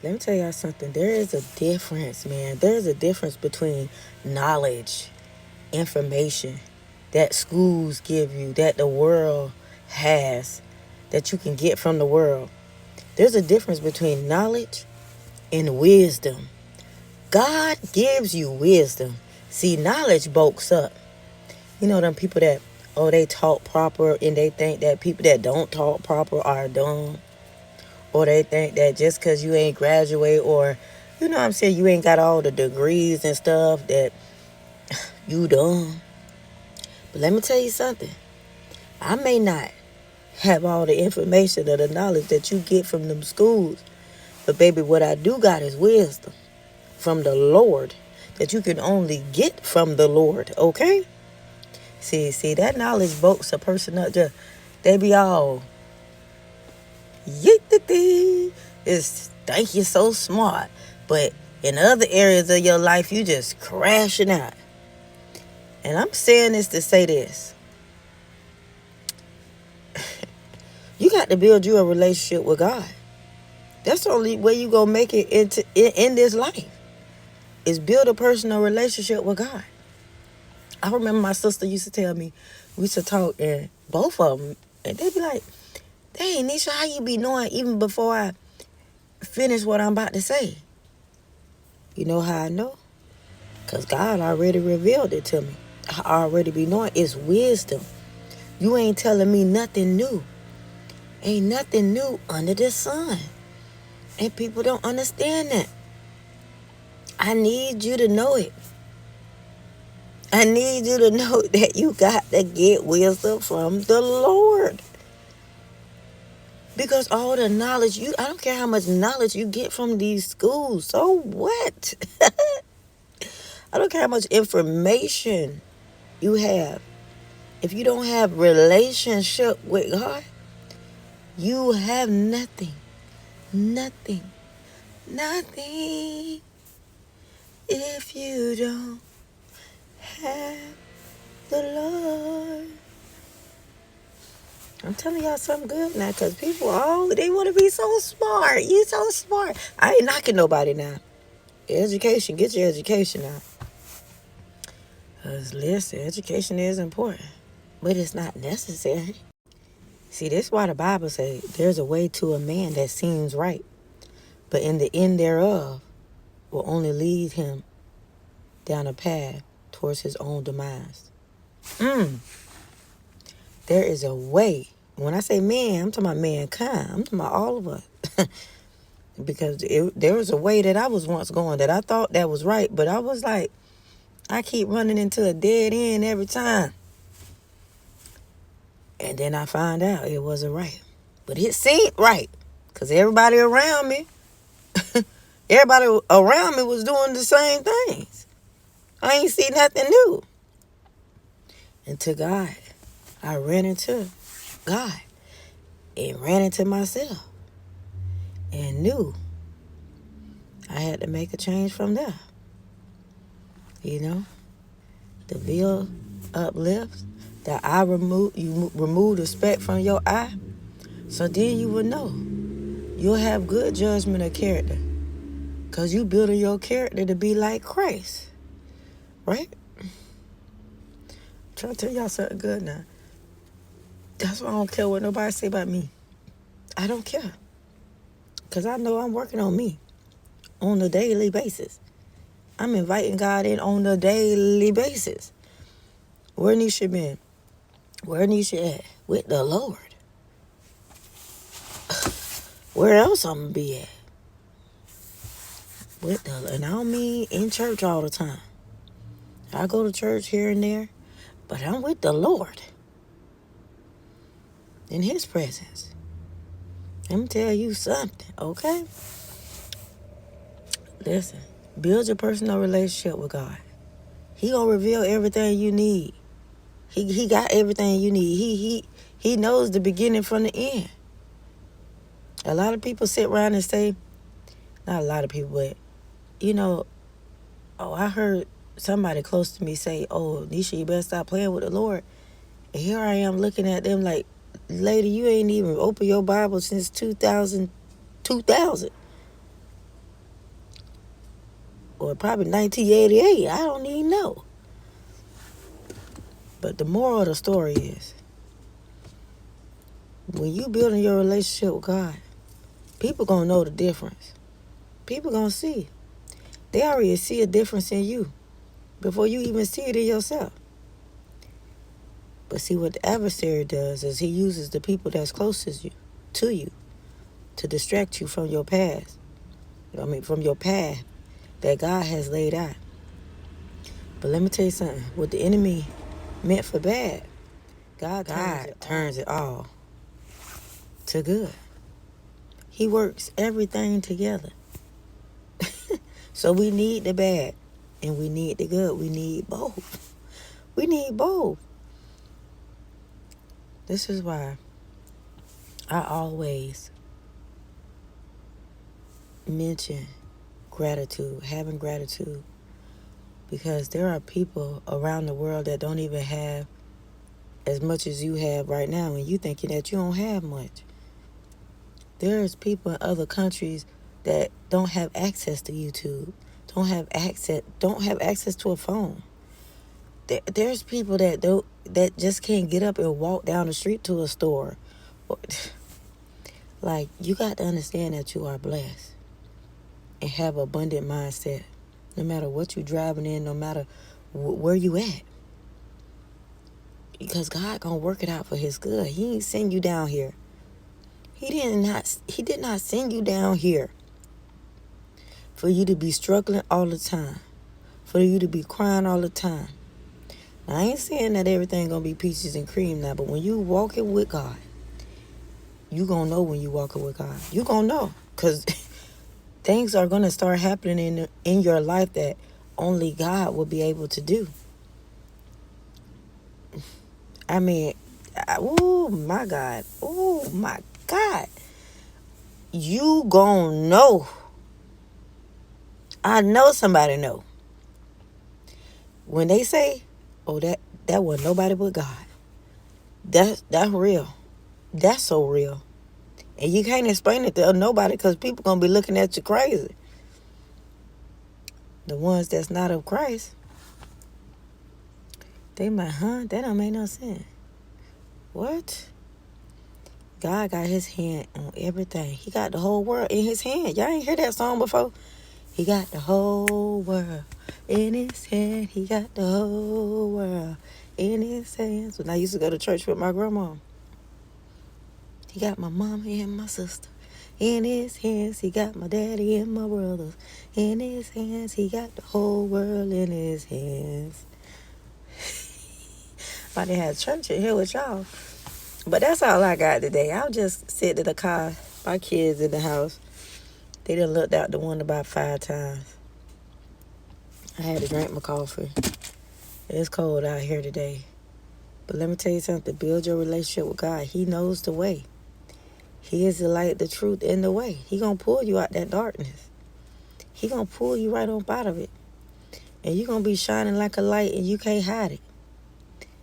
Let me tell y'all something. There is a difference, man. There's a difference between knowledge, information that schools give you, that the world has, that you can get from the world. There's a difference between knowledge and wisdom. God gives you wisdom. See, knowledge bulks up. You know them people that, oh, they talk proper and they think that people that don't talk proper are dumb. Or they think that just because you ain't graduate or, you know what I'm saying, you ain't got all the degrees and stuff that you dumb. But let me tell you something. I may not have all the information or the knowledge that you get from them schools. But baby, what I do got is wisdom from the Lord that you can only get from the Lord, okay? See, that knowledge bulks a person up. Just, they be all, it's think you're so smart. But in other areas of your life, you just crashing out. And I'm saying this to say this. You got to build you a relationship with God. That's the only way you gonna make it in this life. Is build a personal relationship with God. I remember my sister used to tell me, we used to talk, and both of them, and they'd be like, dang, Nisha, how you be knowing even before I finish what I'm about to say? You know how I know? Because God already revealed it to me. I already be knowing. It's wisdom. You ain't telling me nothing new. Ain't nothing new under the sun. And people don't understand that. I need you to know it. I need you to know that you got to get wisdom from the Lord. Because all the knowledge, I don't care how much knowledge you get from these schools. So what? I don't care how much information you have. If you don't have relationship with God, you have nothing. Nothing. Nothing. If you don't have the Lord. I'm telling y'all something good now, because people, they want to be so smart. You so smart. I ain't knocking nobody now. Education, get your education now. Because listen, education is important, but it's not necessary. See, that's why the Bible says there's a way to a man that seems right, but in the end thereof will only lead him down a path towards his own demise. There is a way. When I say man, I'm talking about mankind. I'm talking about all of us. Because there was a way that I was once going that I thought that was right, but I was like, I keep running into a dead end every time. And then I find out it wasn't right. But it seemed right. Because everybody around me was doing the same things. I ain't see nothing new. And to God, I ran into God and ran into myself and knew I had to make a change from there. You know, the veil uplifts, the eye remove the speck from your eye, so then you will know. You'll have good judgment of character, because you building your character to be like Christ, right? I'm trying to tell y'all something good now. That's why I don't care what nobody say about me. I don't care. Because I know I'm working on me on a daily basis. I'm inviting God in on a daily basis. Where Nisha been? Where Nisha at? With the Lord. Where else I'm going to be at? And I don't mean in church all the time. I go to church here and there, but I'm with the Lord. In His presence. Let me tell you something, okay? Listen, build your personal relationship with God. He gonna reveal everything you need. He got everything you need. He knows the beginning from the end. A lot of people sit around and say, not a lot of people, but, I heard somebody close to me say, oh, Nisha, you better stop playing with the Lord. And here I am looking at them like, lady, you ain't even opened your Bible since 2000. or probably 1988. I don't even know. But the moral of the story is, when you building your relationship with God, people gonna know the difference. People gonna see. They already see a difference in you before you even see it in yourself. But see, what the adversary does is he uses the people that's closest to you to distract you from your past. From your path that God has laid out. But let me tell you something. What the enemy meant for bad, God turns it all to good. He works everything together. So we need the bad and we need the good. We need both. We need both. This is why I always mention gratitude, having gratitude, because there are people around the world that don't even have as much as you have right now, and you thinking that you don't have much. There's people in other countries that don't have access to YouTube, don't have access to a phone. There's people that just can't get up and walk down the street to a store. Like, you got to understand that you are blessed and have an abundant mindset, no matter what you're driving in, no matter where you at. Because God gonna work it out for his good. He ain't send you down here. He did not send you down here for you to be struggling all the time, for you to be crying all the time. Now, I ain't saying that everything gonna be peaches and cream now, but when you walking with God, you gonna know when you walking with God. You gonna know, because things are gonna start happening in your life that only God will be able to do. I mean, oh my God. Oh my God. You gon' know. I know somebody know. When they say, oh, that wasn't nobody but God. That's real. That's so real. And you can't explain it to nobody, because people gonna be looking at you crazy. The ones that's not of Christ, they might, that don't make no sense. What? God got his hand on everything. He got the whole world in his hand. Y'all ain't heard that song before? He got the whole world in his hand. He got the whole world in his hands. When I used to go to church with my grandma, he got my mama and my sister in his hands. He got my daddy and my brothers in his hands. He got the whole world in his hands. About to have church in here with y'all. But that's all I got today. I'll just sit in the car, my kids in the house. They done looked out the window about 5 times. I had to drink my coffee. It's cold out here today. But let me tell you something. Build your relationship with God. He knows the way. He is the light, the truth, and the way. He gonna pull you out that darkness. He gonna pull you right on out of it. And you're gonna be shining like a light and you can't hide it.